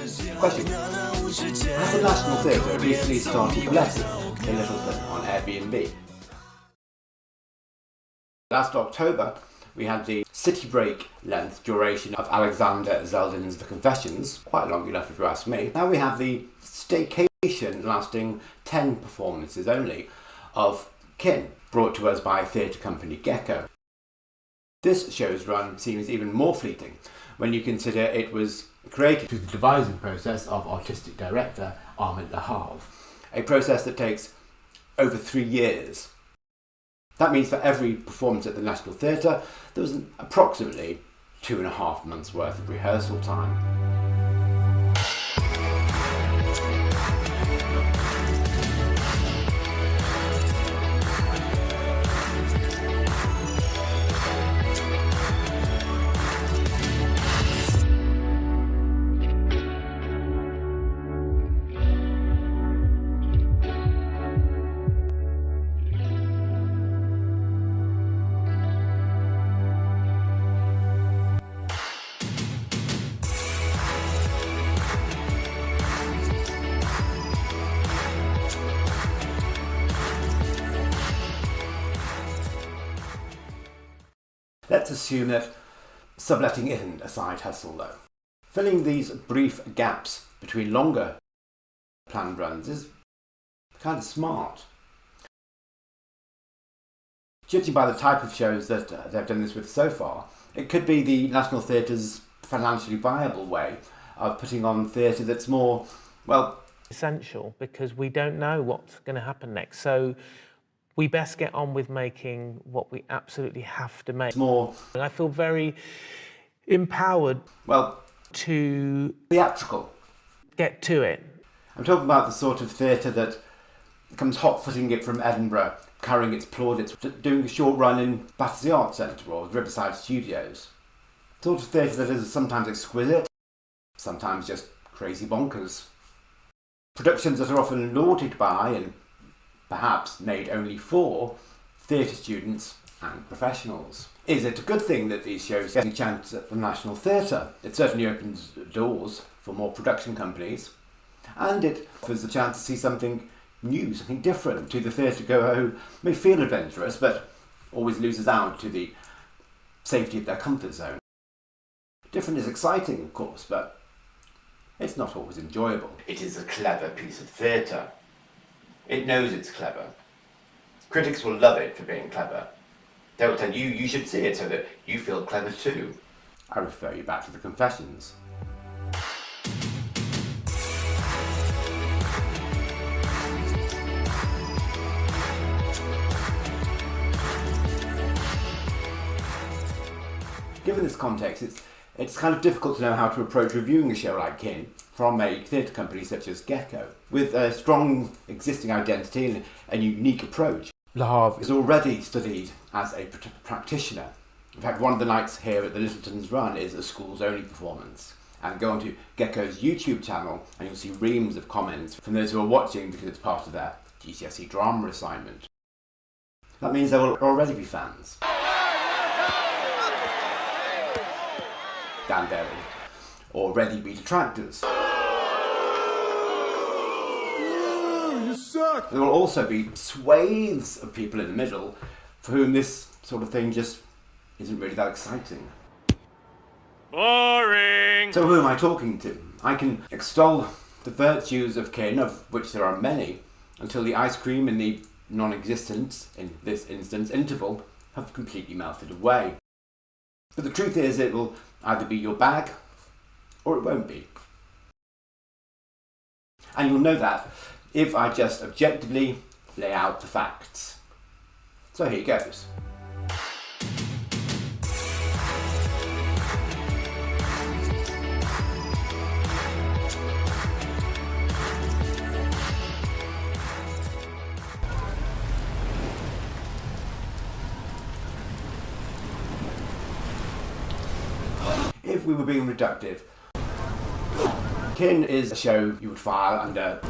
Question. Has the National Theatre recently started letting the Lyttelton on Airbnb? Last October, we had the city break length duration of Alexander Zeldin's The Confessions, quite long enough if you ask me. Now we have the staycation lasting 10 performances only of Kin, brought to us by theatre company Gecko. This show's run seems even more fleeting when you consider it was created through the devising process of artistic director Ahmed Lahav, a process that takes over 3 years. That means for every performance at the National Theatre, there was approximately 2.5 months worth of rehearsal time. Let's assume that subletting isn't a side hustle though. Filling these brief gaps between longer planned runs is kind of smart. Judging by the type of shows that they've done this with so far, it could be the National Theatre's financially viable way of putting on theatre that's more, well... essential, because we don't know what's going to happen next. So we best get on with making what we absolutely have to make. More... And I feel very empowered, well, to... theatrical. Get to it. I'm talking about the sort of theatre that comes hot-footing it from Edinburgh, carrying its plaudits, doing a short run in Battersea Arts Centre or Riverside Studios. Sort of theatre that is sometimes exquisite, sometimes just crazy bonkers. Productions that are often lauded by and perhaps made only for theatre students and professionals. Is it a good thing that these shows get a chance at the National Theatre? It certainly opens doors for more production companies, and it offers a chance to see something new, something different to the theatre-goer who may feel adventurous but always loses out to the safety of their comfort zone. Different is exciting, of course, but it's not always enjoyable. It is a clever piece of theatre. It knows it's clever. Critics will love it for being clever. They'll tell you you should see it so that you feel clever too. I refer you back to The Confessions. Given this context, it's kind of difficult to know how to approach reviewing a show like Kin from a theatre company such as Gecko. With a strong existing identity and a unique approach, Lahav is already studied as a practitioner. In fact, one of the nights here at the Lyttelton's run is a schools-only performance. And go onto Gecko's YouTube channel and you'll see reams of comments from those who are watching because it's part of their GCSE drama assignment. That means there will already be fans. Down there will already be detractors. You suck! There will also be swathes of people in the middle for whom this sort of thing just isn't really that exciting. Boring! So who am I talking to? I can extol the virtues of Kin, of which there are many, until the ice cream and the non-existent, in this instance, interval have completely melted away. But the truth is it will either be your bag or it won't be. And you'll know that if I just objectively lay out the facts. So here goes. If we were being reductive, Kin is a show you would file under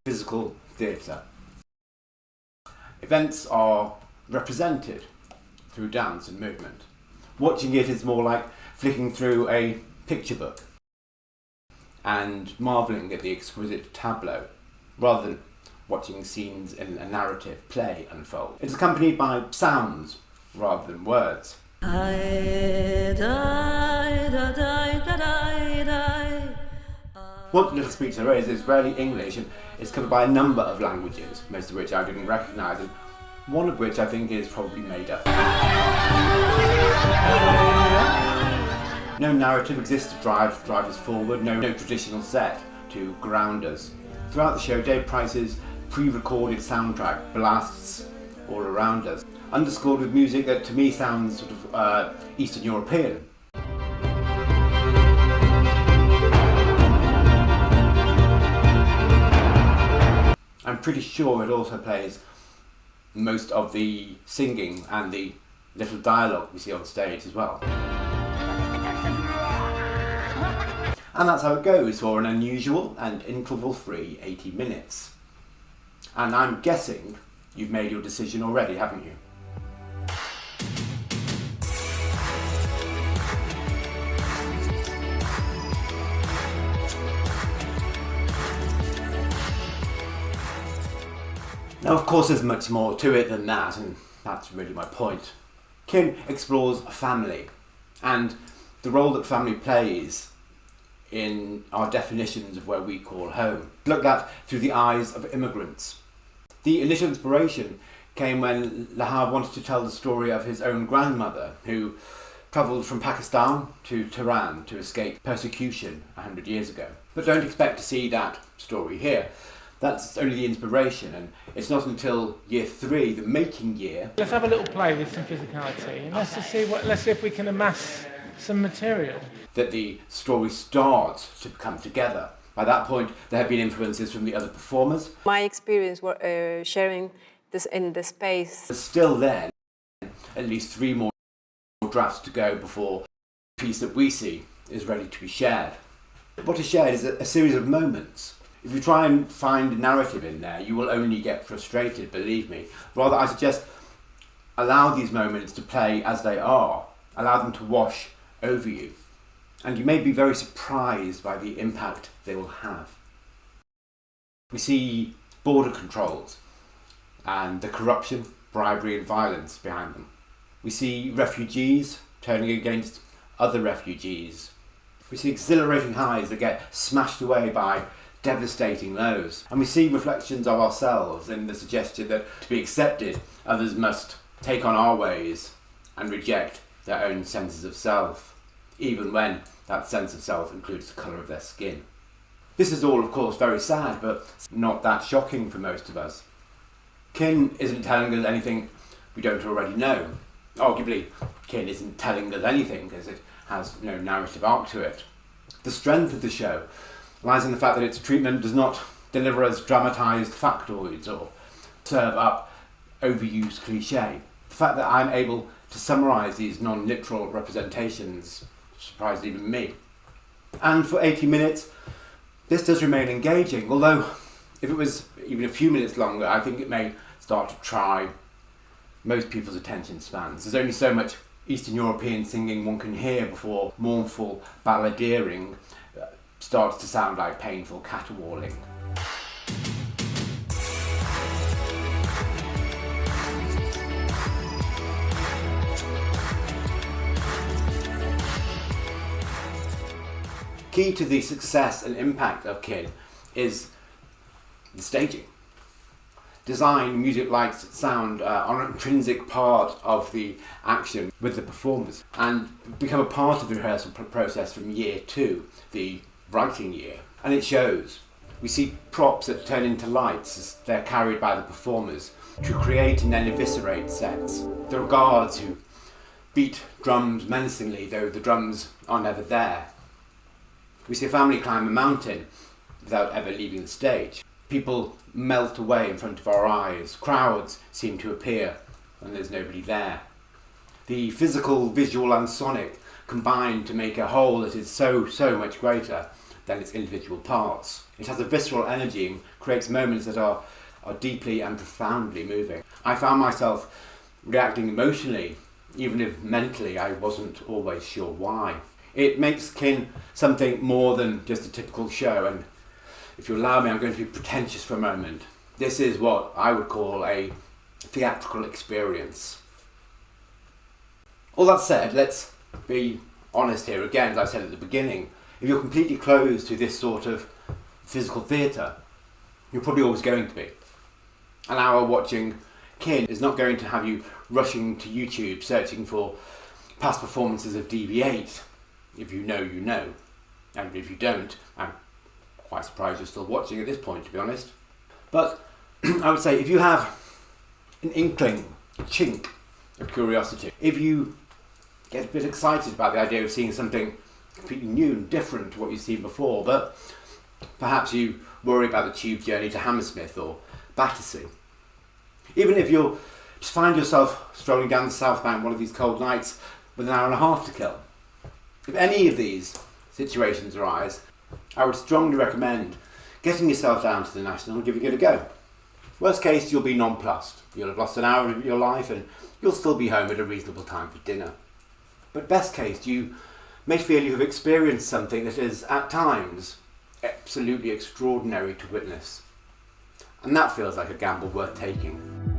physical theatre. Events are represented through dance and movement, Watching it is more like flicking through a picture book and marvelling at the exquisite tableau, rather than watching scenes in a narrative play unfold. It's accompanied by sounds rather than words. What Little Speech There is rarely English, and it's covered by a number of languages, most of which I didn't recognise, and one of which I think is probably made up. No narrative exists to drive us forward, no traditional set to ground us. Throughout the show, Dave Price's pre-recorded soundtrack blasts all around us, underscored with music that to me sounds sort of Eastern European. I'm pretty sure it also plays most of the singing and the little dialogue we see on stage as well. And that's how it goes for an unusual and interval-free 80 minutes. And I'm guessing you've made your decision already, haven't you? Now, of course, there's much more to it than that, and that's really my point. Kin explores family and the role that family plays in our definitions of where we call home, looked at through the eyes of immigrants. The initial inspiration came when Lahar wanted to tell the story of his own grandmother, who travelled from Pakistan to Tehran to escape persecution 100 years ago. But don't expect to see that story here. That's only the inspiration, and it's not until year 3, the making year. Let's have a little play with some physicality, and let's see if we can amass some material. That the story starts to come together. By that point, there had been influences from the other performers. My experience sharing this in the space. But still then, at least 3 more drafts to go before the piece that we see is ready to be shared. What is shared is a series of moments. If you try and find a narrative in there, you will only get frustrated, believe me. Rather, I suggest allow these moments to play as they are. Allow them to wash over you. And you may be very surprised by the impact they will have. We see border controls and the corruption, bribery and violence behind them. We see refugees turning against other refugees. We see exhilarating highs that get smashed away by devastating lows. And we see reflections of ourselves in the suggestion that to be accepted, others must take on our ways and reject their own senses of self, even when that sense of self includes the colour of their skin. This is all, of course, very sad, but not that shocking for most of us. Kin isn't telling us anything we don't already know. Arguably, Kin isn't telling us anything because it has no narrative arc to it. The strength of the show lies in the fact that its treatment does not deliver us dramatised factoids or serve up overused cliché. The fact that I'm able to summarise these non-literal representations surprised even me. And for 80 minutes, this does remain engaging, although if it was even a few minutes longer, I think it may start to try most people's attention spans. There's only so much Eastern European singing one can hear before mournful balladeering starts to sound like painful caterwauling. Key to the success and impact of Kin is the staging. Design, music, lights, sound are an intrinsic part of the action with the performers and become a part of the rehearsal process from year 2, the writing year. And it shows. We see props that turn into lights as they're carried by the performers to create and then eviscerate sets. There are guards who beat drums menacingly, though the drums are never there. We see a family climb a mountain without ever leaving the stage. People melt away in front of our eyes. Crowds seem to appear when there's nobody there. The physical, visual and sonic combine to make a whole that is so much greater than its individual parts. It has a visceral energy and creates moments that are deeply and profoundly moving. I found myself reacting emotionally even if mentally I wasn't always sure why. It makes Kin something more than just a typical show, and if you allow me, I'm going to be pretentious for a moment. This is what I would call a theatrical experience. All that said, let's be honest here again, as I said at the beginning. If you're completely closed to this sort of physical theatre, you're probably always going to be. An hour watching Kin is not going to have you rushing to YouTube searching for past performances of DB8. If you know, you know. And if you don't, I'm quite surprised you're still watching at this point, to be honest. But I would say if you have an inkling, a chink of curiosity, if you get a bit excited about the idea of seeing something completely new and different to what you've seen before, but perhaps you worry about the tube journey to Hammersmith or Battersea. Even if you just find yourself strolling down the South Bank one of these cold nights with an hour and a half to kill. If any of these situations arise, I would strongly recommend getting yourself down to the National and giving it a go. Worst case, you'll be nonplussed. You'll have lost an hour of your life and you'll still be home at a reasonable time for dinner. But best case, you may feel you have experienced something that is, at times, absolutely extraordinary to witness. And that feels like a gamble worth taking.